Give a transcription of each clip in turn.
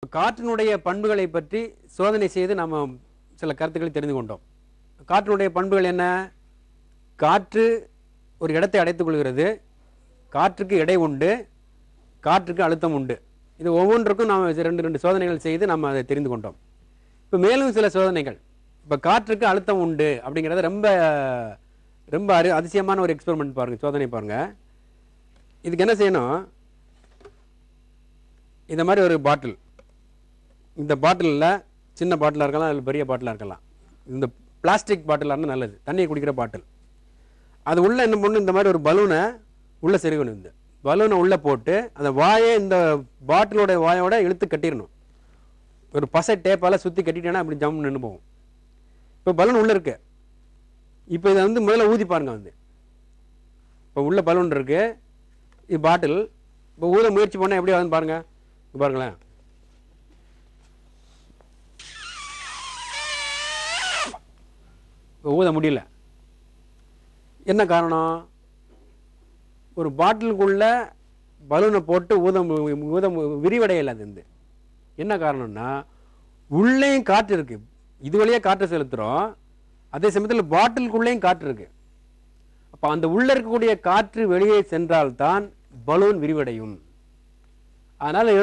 காற்றினுடைய பண்புகளை பற்றி சோதனை செய்து நாம் சில கருத்துக்களை தெரிந்து கொண்டோம். காற்றினுடைய பண்புகள் என்ன? காற்று ஒரு இடத்தை அடைத்துக் கொள்கிறது, காற்றுக்கு எடை உண்டு, காற்றுக்கு அழுத்தம் உண்டு. இது ஒவ்வொன்றுக்கும் நாம் ரெண்டு சோதனைகள் செய்து நாம் அதை தெரிந்து கொண்டோம். இப்போ மேலும் சில சோதனைகள், இப்போ காற்றுக்கு அழுத்தம் உண்டு அப்படிங்கிறது ரொம்ப ரொம்ப அதிசயமான ஒரு எக்ஸ்பெரிமெண்ட் பாருங்கள், சோதனை பாருங்கள். இதுக்கு என்ன செய்யணும்? இந்த மாதிரி ஒரு பாட்டில், இந்த பாட்டிலில் சின்ன பாட்டிலாக இருக்கலாம், இல்லை பெரிய பாட்டிலாக இருக்கலாம். இந்த பிளாஸ்டிக் பாட்டிலாக இருந்தால் நல்லது, தண்ணியை குடிக்கிற பாட்டில். அது உள்ளே என்ன பண்ணணும்? இந்த மாதிரி ஒரு பலூனை உள்ளே செருகணும். இந்த பலூனை உள்ளே போட்டு அந்த வாயை இந்த பாட்டிலோட வாயோட இழுத்து கட்டிடணும். ஒரு பசை டேப்பால் சுற்றி கட்டிட்டேன்னா அப்படி ஜம்முன்னு நின்று போகும். இப்போ பலூன் உள்ளே இருக்கு. இப்போ இதை முதல்ல ஊதி பாருங்க. இப்போ உள்ள பலூன் இருக்கு, இது பாட்டில். இப்போ ஊத முயற்சி பண்ணால் எப்படி ஆகுதுன்னு பாருங்க. பாருங்களேன், ஊத முடியல. என்ன காரணம்? ஒரு பாட்டிலுக்குள்ள பலூனை போட்டு ஊத விரிவடையலை. அது என்ன காரணம்னா, உள்ளேயும் காற்று இருக்கு, இது வழியா காற்றை செலுத்துறோம், அதே சமயத்தில் பாட்டிலுக்குள்ளேயும் காற்று இருக்கு. அப்ப அந்த உள்ள இருக்கக்கூடிய காற்று வெளியே சென்றால்தான் பலூன் விரிவடையும். அதனால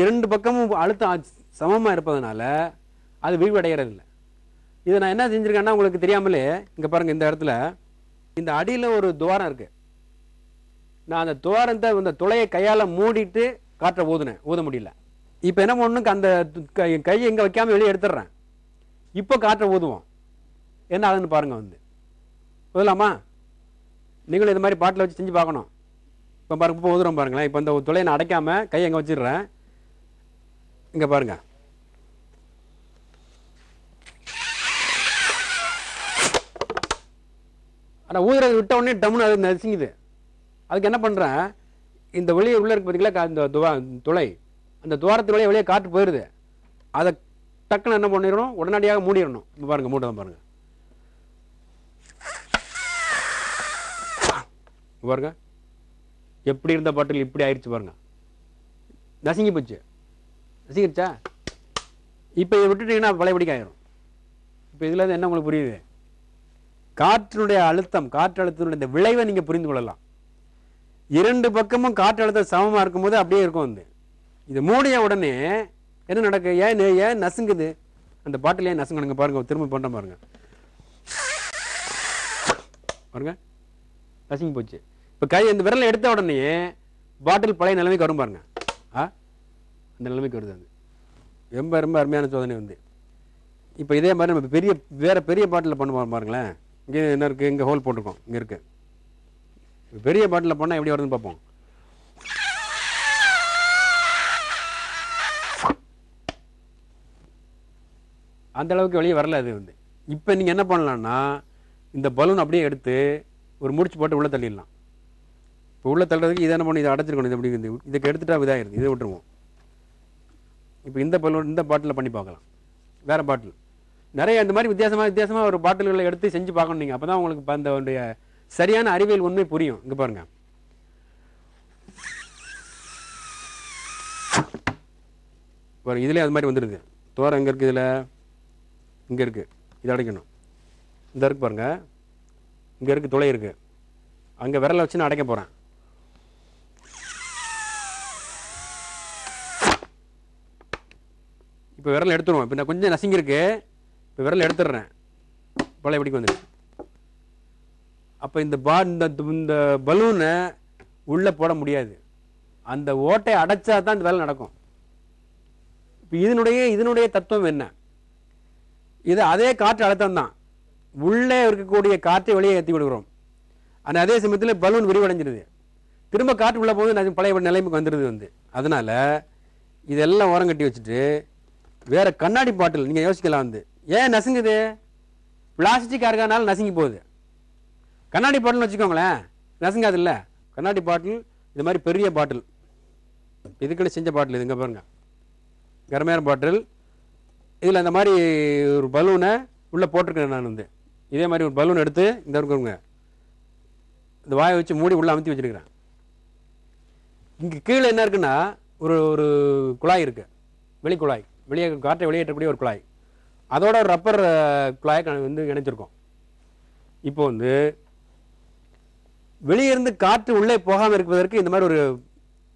இரண்டு பக்கமும் அழுத்தம் சமமா இருப்பதனால அது விரிவடைகிறது இல்லை. இதை நான் என்ன செஞ்சிருக்கேன்னா, உங்களுக்கு தெரியாமலே இங்க பாருங்க, இந்த இடத்துல இந்த அடியில ஒரு துவாரம் இருக்கு. நான் அந்த துவாரத்தை, இந்த துளையை கையால மூடிட்டு காற்றை ஊத முடியல. இப்ப என்ன பண்ணணும்? அந்த கையை இங்க வைக்காம வெளியே எடுத்துடுறேன். இப்போ காற்றை ஊதுவோம், என்ன ஆகுதுன்னு பாருங்க. ஊதலாமா? நீங்களும் இந்த மாதிரி பாட்டில் வச்சு செஞ்சு பார்க்கணும். இப்போ பாருங்க, இப்போ ஊதுறோம் பாருங்களேன். இப்போ இந்த துளையை நான் அடைக்காம கையை எங்க வச்சிடுறேன். இங்க பாருங்க, ஆனால் ஊதுறது விட்ட உடனே டம்னு அது நசுங்குது. அதுக்கு என்ன பண்ணுறேன்? இந்த வெளியே உள்ள இருக்கு பார்த்தீங்களா, இந்த துளை, அந்த துவாரத்து வழியாக வெளியே காற்று போயிடுது. அதை டக்குன்னு என்ன பண்ணிடணும்? உடனடியாக மூடிடணும். இப்போ பாருங்க, மூட்டதான் பாருங்க. பாருங்க, எப்படி இருந்த பாட்டில் இப்படி ஆயிடுச்சு பாருங்க, நசுங்கி போச்சு. நசுங்கிடுச்சா? இப்போ இதை விட்டுட்டீங்கன்னா பழையபடிக்கு ஆயிரும். இப்போ இதுல என்ன உங்களுக்கு புரியுது? காற்றினுடைய அழுத்தம், காற்று அழுத்தத்தினுடைய இந்த விளைவை நீங்க புரிந்து கொள்ளலாம். இரண்டு பக்கமும் காற்று அழுத்தம் சமமா இருக்கும்போது அப்படியே இருக்கும். இது மூடிய உடனே என்ன நடக்கு? ஏன் நசுங்குது? அந்த பாட்டில் ஏன் நசுங்கணுங்க பாருங்க. திரும்ப பண்ற பாருங்க, பாருங்க, நசுங்கி போச்சு. இப்ப கை இந்த விரலை எடுத்த உடனே பாட்டில் பழைய நிலைமைக்கு வரும் பாருங்க. அந்த நிலைமைக்கு வருது. அது ரொம்ப ரொம்ப அருமையான சோதனை. இப்போ இதே மாதிரி நம்ம வேற பெரிய பாட்டில் பண்ணுவோம் பாருங்களேன். இங்கே என்ன இருக்கு? இங்கே ஹோல் போட்டிருக்கோம், இங்கே இருக்கு. பெரிய பாட்டில் பண்ணால் எப்படி வருதுன்னு பார்ப்போம். அந்த அளவுக்கு வெளியே வரல அது. இப்போ நீங்கள் என்ன பண்ணலாம்னா, இந்த பலூன் அப்படியே எடுத்து ஒரு முடிச்சு போட்டு உள்ளே தள்ளிடலாம். இப்போ உள்ளே தள்ளுறதுக்கு இதை என்ன பண்ணி, இதை அடைச்சிருக்கணும். இது அப்படி இதுக்கு எடுத்துட்டா இதாகிடுது, இதை விட்டுருவோம். இப்போ இந்த பலூன் இந்த பாட்டிலில் பண்ணி பார்க்கலாம். வேற பாட்டில் நிறைய இந்த மாதிரி வித்தியாசமாக ஒரு பாட்டில்களை எடுத்து செஞ்சு பார்க்கணும் நீங்கள். அப்போ தான் உங்களுக்கு அந்த சரியான அறிவியல் உண்மை புரியும். இங்கே பாருங்க, இதுலேயே அது மாதிரி வந்துடுது. தோரம் எங்கே இருக்குது? இதில் இங்கே இருக்குது, இதை அடைக்கணும். இந்த இருக்கு பாருங்க, இங்கே இருக்குது, துளை இருக்குது. அங்கே விரலை வச்சு நான் அடைக்க போகிறேன். இப்போ விரல் எடுத்துருவோம். இப்போ நான் கொஞ்சம் நசுங்கிருக்கு, இப்போ விரல் எடுத்துடுறேன், பழையபடிக்கு வந்துடுச்சு. அப்போ இந்த பலூனை உள்ளே போட முடியாது. அந்த ஓட்டை அடைச்சா தான் இந்த வேலை நடக்கும். இப்போ இதனுடைய தத்துவம் என்ன? இது அதே காற்று அழுத்தம் தான். உள்ளே இருக்கக்கூடிய காற்றை வெளியே ஏற்றி விடுகிறோம். ஆனால் அதே சமயத்தில் பலூன் விரிவடைஞ்சிருது. திரும்ப காற்று உள்ள போது பழைய நிலைமைக்கு வந்துடுது. அதனால இதெல்லாம் ஓரம் கட்டி வச்சுட்டு வேற கண்ணாடி பாட்டில் நீங்க யோசிக்கலாம். ஏன் நசுங்குது? பிளாஸ்டிக் இருக்கனால நசுங்கி போகுது. கண்ணாடி பாட்டில் வச்சுக்கோங்களேன், நசுங்காது இல்ல. கண்ணாடி பாட்டில் இது மாதிரி பெரிய பாட்டில், இதுக்குன்னு செஞ்ச பாட்டில். இதுங்க பாருங்க, கரமையான பாட்டில். இதில் இந்த மாதிரி ஒரு பலூனை உள்ள போட்டிருக்கேன் நான். இதே மாதிரி ஒரு பலூன் எடுத்து இந்த இருக்குங்க, இந்த வாயை வச்சு மூடி உள்ள அமுத்தி வச்சிருக்கிறேன். இங்கே கீழே என்ன இருக்குன்னா ஒரு குழாய் இருக்கு. வெளிக்குழாய், வெளியே காற்றை வெளியேற்றக்கூடிய ஒரு குழாய், அதோட ஒரு ரப்பர் குழாயை வந்து இணைச்சிருக்கோம். இப்போ வந்து வெளியிருந்து காற்று உள்ளே போகாமல் இருப்பதற்கு இந்த மாதிரி ஒரு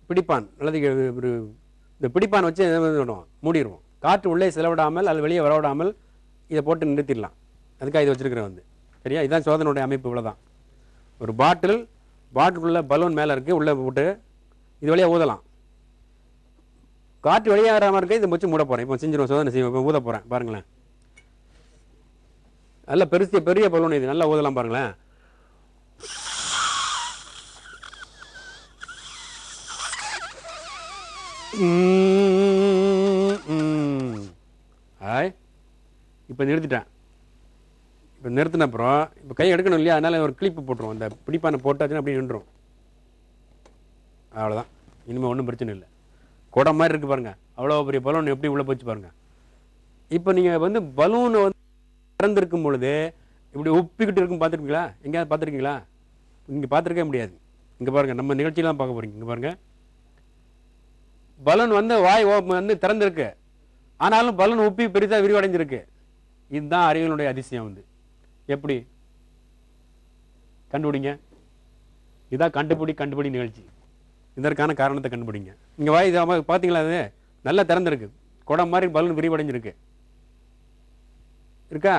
பிடிப்பான், அல்லது ஒரு இந்த பிடிப்பான் வச்சு மூடிடுவோம். காற்று உள்ளே செலவிடாமல் அல்லது வெளியே வரவிடாமல் இதை போட்டு நிறுத்திடலாம். அதுக்காக இதை வச்சுருக்கிறேன் வந்து. சரியா? இதுதான் சோதனையுடைய அமைப்பு. இவ்வளோதான். ஒரு பாட்டிலுக்குள்ளே பலூன் மேலே இருக்குது, உள்ளே போட்டு இது வழியாக ஊதலாம். காற்று வெளியே வராமல் இருக்க இதை வச்சு மூட போகிறேன். இப்போ செஞ்சிருவோம், சோதனை செய்வோம். இப்போ ஊத போகிறேன் பாருங்களேன். நல்ல பெரிய பலூன் இது, நல்லா ஊதலாம் பாருங்களேன். இப்போ நிறுத்திட்டேன். இப்போ நிறுத்தின அப்புறம் இப்போ கை எடுக்கணும் இல்லையா, அதனால ஒரு கிளிப்பு போட்டுருவோம். அந்த பிடிப்பானை போட்டாச்சுன்னா அப்படி நின்றுடும். அவ்வளோதான். இனிமேல் ஒன்றும் பிரச்சனை இல்லை. குடம் மாதிரி இருக்குது பாருங்கள், அவ்வளோ பெரிய பலூன் எப்படி உள்ளே போச்சு பாருங்கள். இப்போ நீங்கள் வந்து பலூனை வந்து திறந்திருக்கும் பொழுது இப்படி உப்பிக்கிட்டு இருக்கும் பார்த்துருக்கீங்களா? எங்கேயாவது பார்த்துருக்கீங்களா? இங்கே பார்த்துருக்கே முடியாது. இங்கே பாருங்கள், நம்ம நிகழ்ச்சியெலாம் பார்க்க போகிறீங்க. இங்கே பாருங்கள், பலூன் வந்து வாய் வந்து திறந்திருக்கு, ஆனாலும் பலூன் உப்பி பெரிதாக விரிவடைஞ்சிருக்கு. இதுதான் அறிவியலுடைய அதிசயம். வந்து எப்படி கண்டுபிடிங்க? இதான் கண்டுபிடி நிகழ்ச்சி. இதற்கான காரணத்தை கண்டுபிடிங்க. இங்கே வாய் பார்த்தீங்களா? அது நல்லா திறந்திருக்கு, குடம் மாதிரி பலூன் விரிவடைஞ்சிருக்கு இருக்கா?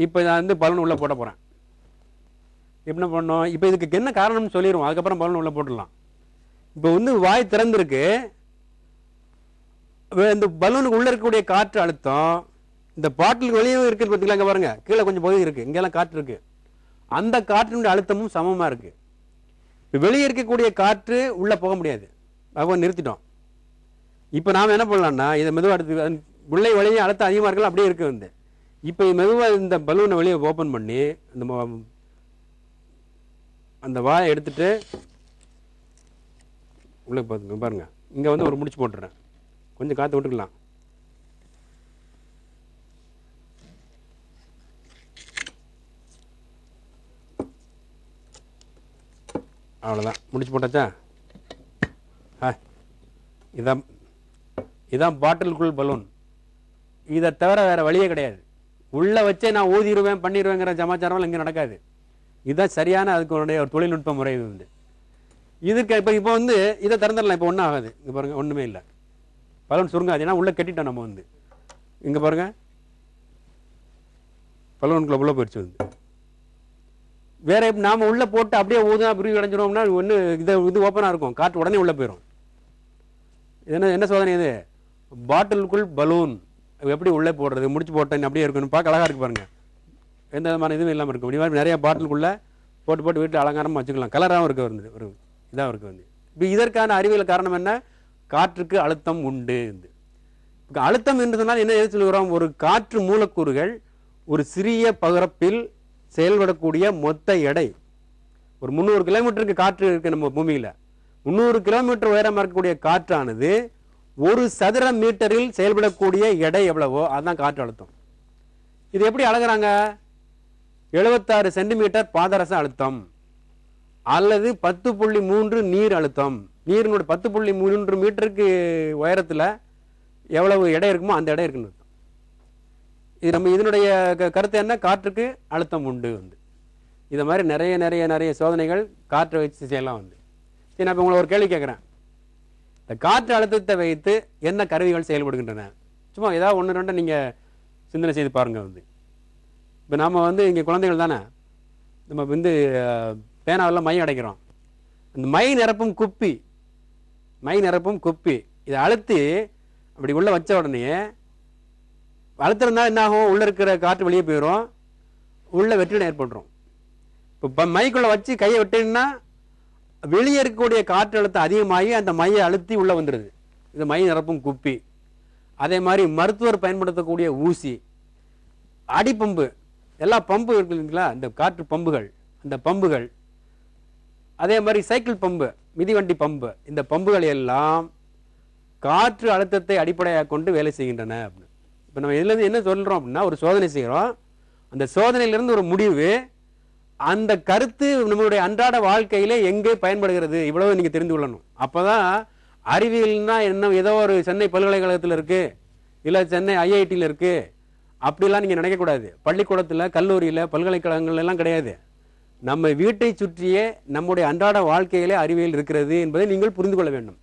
இப்போ நான் வந்து பலூன் உள்ளே போட போகிறேன். என்ன பண்ணோம்? இப்போ இதுக்கு என்ன காரணம்னு சொல்லிடுவோம், அதுக்கப்புறம் பலூன் உள்ளே போட்டுடலாம். இப்போ வந்து வாய் திறந்திருக்கு, இந்த பலூனுக்கு உள்ளே இருக்கக்கூடிய காற்று அழுத்தம் இந்த பாட்டிலுக்கு வெளியே இருக்குது பார்த்தீங்களா? இங்கே பாருங்க, கீழே கொஞ்சம் பகுதி இருக்குது, இங்கெல்லாம் காற்று இருக்குது. அந்த காற்றினுடைய அழுத்தமும் சமமாக இருக்குது. இப்போ வெளியே இருக்கக்கூடிய காற்று உள்ளே போக முடியாது, அப்போ நிறுத்திட்டோம். இப்போ நாம் என்ன பண்ணலாம்னா, இதை மெதுவாக எடுத்து உள்ளே வெளியே அழுத்தம் அதிகமாக இருக்கலாம், அப்படியே இருக்குது வந்து. இப்போ மெதுவாக இந்த பலூனை வெளியே ஓப்பன் பண்ணி அந்த வாயை எடுத்துட்டு உள்ளே பார்த்துங்க பாருங்கள். இங்கே வந்து ஒரு முடிச்சு போட்டுறேன், கொஞ்சம் காற்று விட்டுக்கலாம். அவ்வளோதான், முடிச்சு போட்டாச்சா? இதான் பாட்டிலுக்குள் பலூன். இதை தவிர வேறு வழியே கிடையாது. உள்ளே வச்சே நான் ஊதிடுவேன் பண்ணிடுவேங்கிற சமாச்சாரம் இங்கே நடக்காது. இதுதான் சரியான அதுக்கு ஒரு தொழில்நுட்ப முறை. இது வந்து இதுக்கு இப்போ வந்து இதை திறந்துடலாம். இப்போ ஒன்றும் ஆகாது. இங்கே பாருங்கள், ஒன்றுமே இல்லை, பலூன் சுருங்காது, ஏன்னா உள்ளே கட்டிட்டோம் நம்ம வந்து. இங்கே பாருங்கள், பலூனுக்குள்ளே உள்ளே போயிடுச்சு வந்து. வேற நாம் உள்ளே போட்டு அப்படியே ஊதுனா பிரிவு அடைஞ்சிடுவோம்னா ஒன்று இது ஓப்பனாக இருக்கும், காற்று உடனே உள்ளே போயிடும். என்ன சோதனை இது? பாட்டிலுக்குள் பலூன் எப்படி உள்ளே போடுறது? முடிச்சு போட்டேன் அப்படியே இருக்கணும், பார்க்க அழகாக இருக்கு பாருங்கள், எந்த விதமான இதுவும் இல்லாமல் இருக்கும். இப்படி மாதிரி நிறைய பாட்டிலுக்குள்ளே போட்டு வீட்டில் அலங்காரமாக வச்சுக்கலாம். கலராகவும் இருக்க வந்து ஒரு இதாக இருக்குது வந்து. இப்போ இதற்கான அறிவியல் காரணம் என்ன? காற்றுக்கு அழுத்தம் உண்டு. அழுத்தம் என்று சொன்னால் என்ன சொல்கிறோம்? ஒரு காற்று மூலக்கூறுகள் ஒரு சிறிய பரப்பில் செயல்படக்கூடிய மொத்த எடை. ஒரு 300 கிலோமீட்டருக்கு காற்று இருக்கு நம்ம பூமியில். 300 கிலோமீட்டர் உயரமாக இருக்கக்கூடிய காற்றானது ஒரு சதுர மீட்டரில் செயல்படக்கூடிய எடை எவ்வளவோ அதுதான் காற்று அழுத்தம். இது எப்படி அளக்குறாங்க? 76 சென்டிமீட்டர் பாதரச அழுத்தம் அல்லது 10.3 நீர் அழுத்தம். நீரினோட 10.3 மீட்டருக்கு உயரத்தில் எவ்வளவு எடை இருக்குமோ அந்த எடை இருக்குன்னு. இது நம்ம இதனுடைய கருத்து என்ன? காற்றுக்கு அழுத்தம் உண்டு வந்து. இதை மாதிரி நிறைய சோதனைகள் காற்றை வச்சு செய்யலாம் வந்து. சரி, நான் இப்போ உங்களை ஒரு கேள்வி கேட்குறேன். இந்த காற்று அழுத்தத்தை வைத்து என்ன கருவிகள் செயல்படுகின்றன? சும்மா ஏதாவது ஒன்று ரெண்டு நீங்கள் சிந்தனை செய்து பாருங்கள் வந்து. இப்போ நாம் வந்து இங்கே குழந்தைகள் தானே, நம்ம வந்து பேனாவெல்லாம் மை அடைக்கிறோம். அந்த மை நிரப்பும் குப்பி இதை அழுத்தி அப்படி உள்ளே வச்ச உடனே அழுத்திருந்தா என்ன ஆகும்? உள்ளே இருக்கிற காற்று வெளியே போயிடும், உள்ளே வெற்றிடம் ஏற்பட்டுரும். இப்போ மைக்குள்ளே வச்சு கையை விட்டீங்கன்னா வெளியே இருக்கக்கூடிய காற்று அழுத்தம் அதிகமாகி அந்த மையை அழுத்தி உள்ளே வந்துடுது. இது மை நிரப்பும் குப்பி. அதே மாதிரி மருத்துவர் பயன்படுத்தக்கூடிய ஊசி, அடிப்பம்பு, எல்லா பம்பு இருக்குங்களா, இந்த காற்று பம்புகள், அந்த பம்புகள், அதே மாதிரி சைக்கிள் பம்பு, மிதிவண்டி பம்பு, இந்த பம்புகள் எல்லாம் காற்று அழுத்தத்தை அடிப்படையாக கொண்டு வேலை செய்கின்றன அப்படின்னு. இப்போ நம்ம இதுலேருந்து என்ன சொல்கிறோம் அப்படின்னா, ஒரு சோதனை செய்கிறோம். அந்த சோதனையிலிருந்து ஒரு முடிவு, அந்த கருத்து நம்மளுடைய அன்றாட வாழ்க்கையிலே எங்கே பயன்படுகிறது இவ்வளவு நீங்கள் தெரிந்து கொள்ளணும். அப்போ தான் அறிவியல்னா என்ன, ஏதோ ஒரு சென்னை பல்கலைக்கழகத்தில் இருக்குது இல்லை சென்னை ஐஐடியில் இருக்குது அப்படிலாம் நீங்கள் நினைக்கக்கூடாது. பள்ளிக்கூடத்தில், கல்லூரியில், பல்கலைக்கழகங்கள் எல்லாம் கிடையாது. நம்ம வீட்டை சுற்றியே நம்முடைய அன்றாட வாழ்க்கையிலே அறிவியல் இருக்கிறது என்பதை நீங்கள் புரிந்து கொள்ள வேண்டும்.